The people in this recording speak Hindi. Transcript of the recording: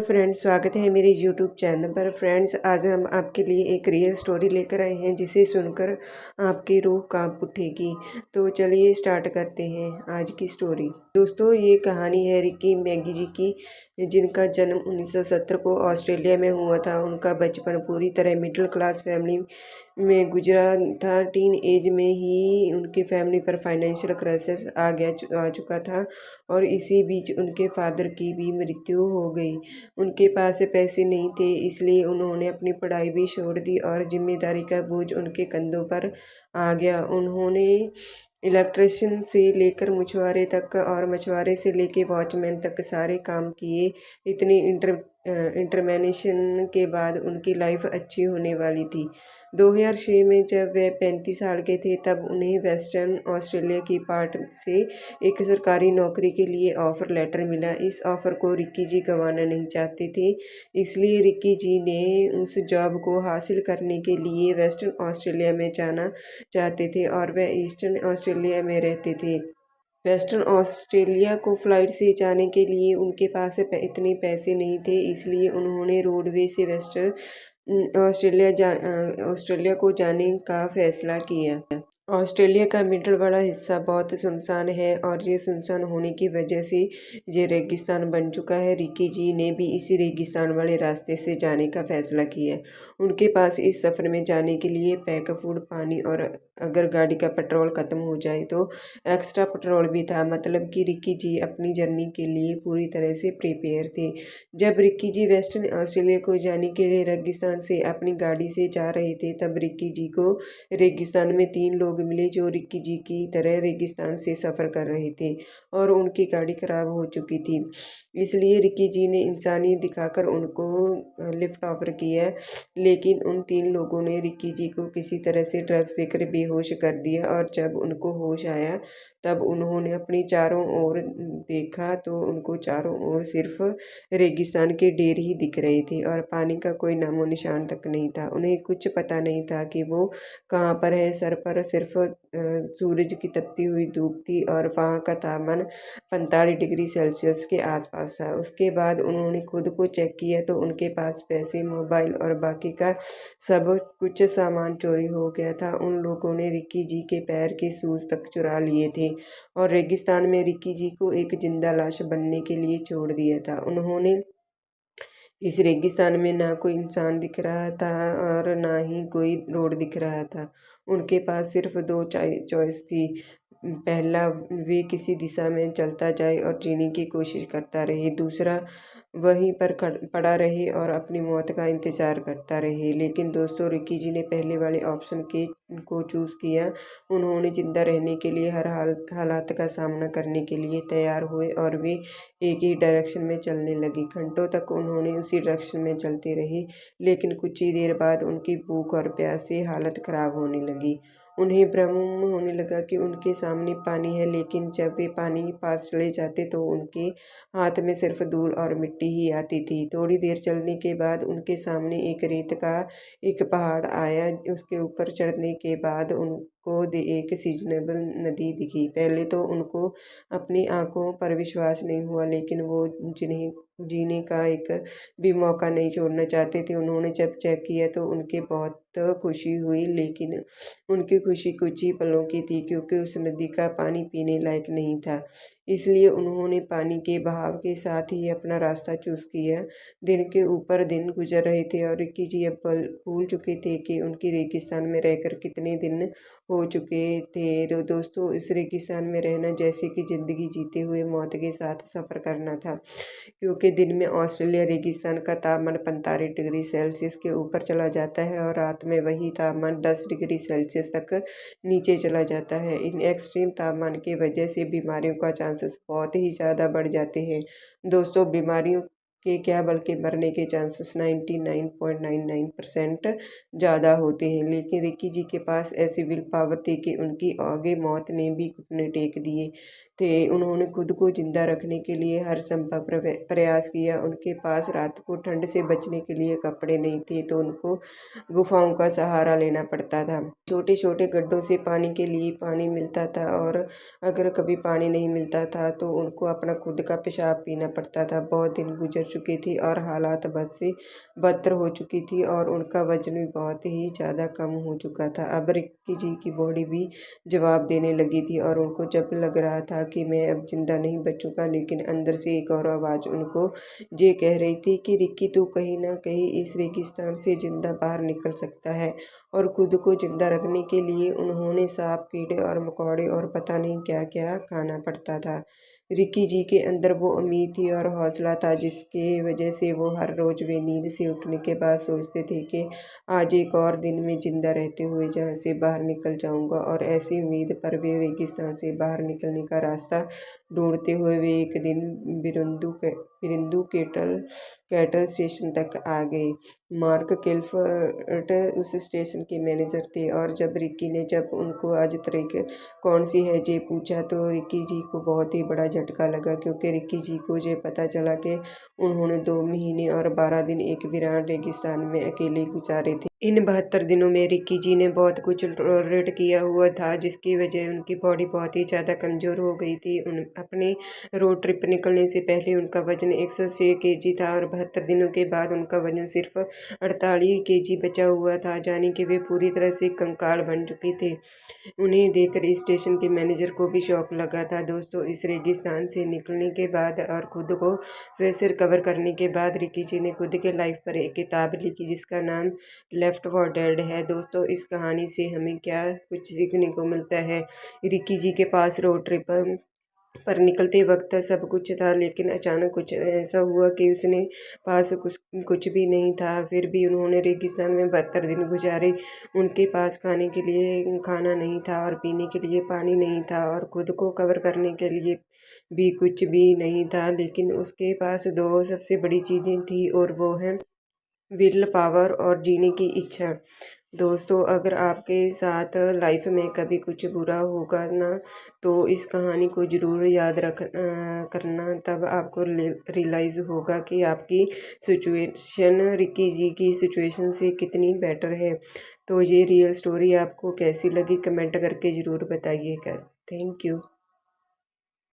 फ्रेंड्स, स्वागत है मेरे यूट्यूब चैनल पर। फ्रेंड्स, आज हम आपके लिए एक रियल स्टोरी लेकर आए हैं जिसे सुनकर आपकी रूह कांप उठेगी। तो चलिए स्टार्ट करते हैं आज की स्टोरी। दोस्तों, ये कहानी है रिकी मैगी जी की, जिनका जन्म 1970 को ऑस्ट्रेलिया में हुआ था। उनका बचपन पूरी तरह मिडिल क्लास फैमिली में गुजरा था। टीन एज में ही उनके फैमिली पर फाइनेंशियल क्राइसिस आ चुका था और इसी बीच उनके फादर की भी मृत्यु हो गई। उनके पास पैसे नहीं थे, इसलिए उन्होंने अपनी पढ़ाई भी छोड़ दी और जिम्मेदारी का बोझ उनके कंधों पर आ गया। उन्होंने इलेक्ट्रिशियन से लेकर मछुआरे तक और मछुआरे से लेकर वॉचमैन तक सारे काम किए। इतनी इंटरमेनिशन के बाद उनकी लाइफ अच्छी होने वाली थी। 2006 में जब वे 35 साल के थे, तब उन्हें वेस्टर्न ऑस्ट्रेलिया की पार्ट से एक सरकारी नौकरी के लिए ऑफ़र लेटर मिला। इस ऑफ़र को रिकी जी गंवाना नहीं चाहते थे, इसलिए रिकी जी ने उस जॉब को हासिल करने के लिए वेस्टर्न ऑस्ट्रेलिया में जाना चाहते थे और वे ईस्टर्न ऑस्ट्रेलिया में रहते थे। वेस्टर्न ऑस्ट्रेलिया को फ़्लाइट से जाने के लिए उनके पास इतने पैसे नहीं थे, इसलिए उन्होंने रोडवे से वेस्टर्न ऑस्ट्रेलिया को जाने का फ़ैसला किया। ऑस्ट्रेलिया का मिडल बड़ा हिस्सा बहुत सुनसान है और ये सुनसान होने की वजह से ये रेगिस्तान बन चुका है। रिकी जी ने भी इसी रेगिस्तान वाले रास्ते से जाने का फैसला किया। उनके पास इस सफ़र में जाने के लिए पैक फूड, पानी और अगर गाड़ी का पेट्रोल ख़त्म हो जाए तो एक्स्ट्रा पेट्रोल भी था। मतलब कि रिकी जी अपनी जर्नी के लिए पूरी तरह से प्रिपेयर थे। जब रिकी जी वेस्टर्न ऑस्ट्रेलिया को जाने के लिए रेगिस्तान से अपनी गाड़ी से जा रहे थे, तब रिकी जी को रेगिस्तान में 3 लोग मिले जो रिकी जी की तरह रेगिस्तान से सफ़र कर रहे थे और उनकी गाड़ी खराब हो चुकी थी। इसलिए रिकी जी ने इंसानियत दिखाकर उनको लिफ्ट ऑफर किया, लेकिन उन 3 लोगों ने रिकी जी को किसी तरह से ड्रग्स देकर बेहोश कर दिया और जब उनको होश आया तब उन्होंने अपनी चारों ओर देखा तो उनको चारों ओर सिर्फ रेगिस्तान के ढेर ही दिख रहे थे और पानी का कोई नामो निशान तक नहीं था। उन्हें कुछ पता नहीं था कि वो कहाँ पर है। सर पर सिर्फ सूरज की तपती हुई धूप थी और वहाँ का तापमान 45 डिग्री सेल्सियस के आसपास था। उसके बाद उन्होंने खुद को चेक किया तो उनके पास पैसे, मोबाइल और बाकी का सब कुछ सामान चोरी हो गया था। उन लोगों ने रिकी जी के पैर के शूज़ तक चुरा लिए थे और रेगिस्तान में रिकी जी को एक जिंदा लाश बनने के लिए छोड़ दिया था। उन्होंने इस रेगिस्तान में ना कोई इंसान दिख रहा था और ना ही कोई रोड दिख रहा था। उनके पास सिर्फ 2 चॉइस थी। पहला, वे किसी दिशा में चलता जाए और जीने की कोशिश करता रहे। दूसरा, वहीं पर पड़ा रहे और अपनी मौत का इंतज़ार करता रहे। लेकिन दोस्तों, रिकी जी ने पहले वाले ऑप्शन को चूज़ किया। उन्होंने ज़िंदा रहने के लिए हर हालात का सामना करने के लिए तैयार हुए और वे एक ही डायरेक्शन में चलने लगे। घंटों तक उन्होंने उसी डायरेक्शन में चलते रहे, लेकिन कुछ ही देर बाद उनकी भूख और प्यास से हालत ख़राब होने लगी। उन्हें भ्रम होने लगा कि उनके सामने पानी है, लेकिन जब वे पानी के पास चले जाते तो उनके हाथ में सिर्फ धूल और मिट्टी ही आती थी। थोड़ी देर चलने के बाद उनके सामने एक रेत का एक पहाड़ आया। उसके ऊपर चढ़ने के बाद उनको एक सीजनेबल नदी दिखी। पहले तो उनको अपनी आंखों पर विश्वास नहीं हुआ, लेकिन वो जिन्हें जीने का एक भी मौका नहीं छोड़ना चाहते थे। उन्होंने जब चेक किया तो उनके बहुत खुशी हुई, लेकिन उनकी खुशी कुछ ही पलों की थी, क्योंकि उस नदी का पानी पीने लायक नहीं था। इसलिए उन्होंने पानी के बहाव के साथ ही अपना रास्ता चूज़ किया। दिन के ऊपर दिन गुजर रहे थे और रिकी जी अब भूल चुके थे कि उनकी रेगिस्तान में रहकर कितने दिन हो चुके थे। दोस्तों, इस रेगिस्तान में रहना जैसे कि ज़िंदगी जीते हुए मौत के साथ सफ़र करना था, क्योंकि दिन में ऑस्ट्रेलिया रेगिस्तान का तापमान 45 डिग्री सेल्सियस के ऊपर चला जाता है और रात में वही तापमान 10 डिग्री सेल्सियस तक नीचे चला जाता है। इन एक्सट्रीम तापमान की वजह से बीमारियों का चांसेस बहुत ही ज़्यादा बढ़ जाते हैं। दोस्तों, बीमारियों के क्या बल्कि मरने के चांसेस 99.99% ज़्यादा होते हैं। लेकिन रिकी जी के पास ऐसी विल पावर थी कि उनकी आगे मौत ने भी घुटने टेक दिए। थे। उन्होंने खुद को जिंदा रखने के लिए हर संभव प्रयास किया। उनके पास रात को ठंड से बचने के लिए कपड़े नहीं थे तो उनको गुफाओं का सहारा लेना पड़ता था। छोटे छोटे गड्ढों से पानी के लिए पानी मिलता था और अगर कभी पानी नहीं मिलता था तो उनको अपना खुद का पेशाब पीना पड़ता था। बहुत दिन गुजर चुके थे और हालात बद से बदतर हो चुकी थी और उनका वजन भी बहुत ही ज़्यादा कम हो चुका था। अब रिक्की जी की बॉडी भी जवाब देने लगी थी और उनको जब लग रहा था कि मैं अब जिंदा नहीं बचूंगा, लेकिन अंदर से एक और आवाज़ उनको ये कह रही थी कि रिक्की तू कहीं ना कहीं इस रेगिस्तान से जिंदा बाहर निकल सकता है। और खुद को जिंदा रखने के लिए उन्होंने सांप, कीड़े और मकोड़े और पता नहीं क्या क्या खाना पड़ता था। रिक्की जी के अंदर वो उम्मीद थी और हौसला था जिसके वजह से वो हर रोज़ वे नींद से उठने के बाद सोचते थे कि आज एक और दिन में ज़िंदा रहते हुए जहाँ से बाहर निकल जाऊंगा। और ऐसी उम्मीद पर वे रेगिस्तान से बाहर निकलने का रास्ता ढूंढते हुए वे एक दिन बिरिंदू कैटल स्टेशन तक आ गए। मार्क किलफर्ट उस स्टेशन के मैनेजर थे और जब रिक्की ने जब उनको आज तारीख कौन सी है ये पूछा तो रिक्की जी को बहुत ही बड़ा झटका लगा, क्योंकि रिक्की जी को ये पता चला कि उन्होंने 2 महीने और 12 दिन एक वीरान रेगिस्तान में अकेले गुजारे थे। इन 72 दिनों में रिक्की जी ने बहुत कुछ टॉलरेट किया हुआ था जिसकी वजह उनकी बॉडी बहुत ही ज़्यादा कमज़ोर हो गई थी। अपने रोड ट्रिप निकलने से पहले उनका वजन 106 केजी था और 72 दिनों के बाद उनका वजन सिर्फ 48 केजी बचा हुआ था, यानी कि वे पूरी तरह से कंकाल बन चुके थे। उन्हें देखकर स्टेशन के मैनेजर को भी शौक लगा था। दोस्तों, इस रेगिस्तान से निकलने के बाद और खुद को फिर से रिकवर करने के बाद रिक्की जी ने खुद के लाइफ पर एक किताब लिखी जिसका नाम लेफ्ट फॉर डेड है। दोस्तों, इस कहानी से हमें क्या कुछ सीखने को मिलता है। रिक्की जी के पास रोड ट्रिप पर निकलते वक्त सब कुछ था, लेकिन अचानक कुछ ऐसा हुआ कि उसने पास कुछ कुछ भी नहीं था। फिर भी उन्होंने रेगिस्तान में 72 दिन गुजारे। उनके पास खाने के लिए खाना नहीं था और पीने के लिए पानी नहीं था और खुद को कवर करने के लिए भी कुछ भी नहीं था, लेकिन उसके पास दो सबसे बड़ी चीज़ें थी और वो हैं विल पावर और जीने की इच्छा। दोस्तों, अगर आपके साथ लाइफ में कभी कुछ बुरा होगा ना तो इस कहानी को ज़रूर याद करना, तब आपको रियलाइज़ होगा कि आपकी सिचुएशन रिक्की जी की सिचुएशन से कितनी बेटर है। तो ये रियल स्टोरी आपको कैसी लगी कमेंट करके ज़रूर बताइएगा। Thank you.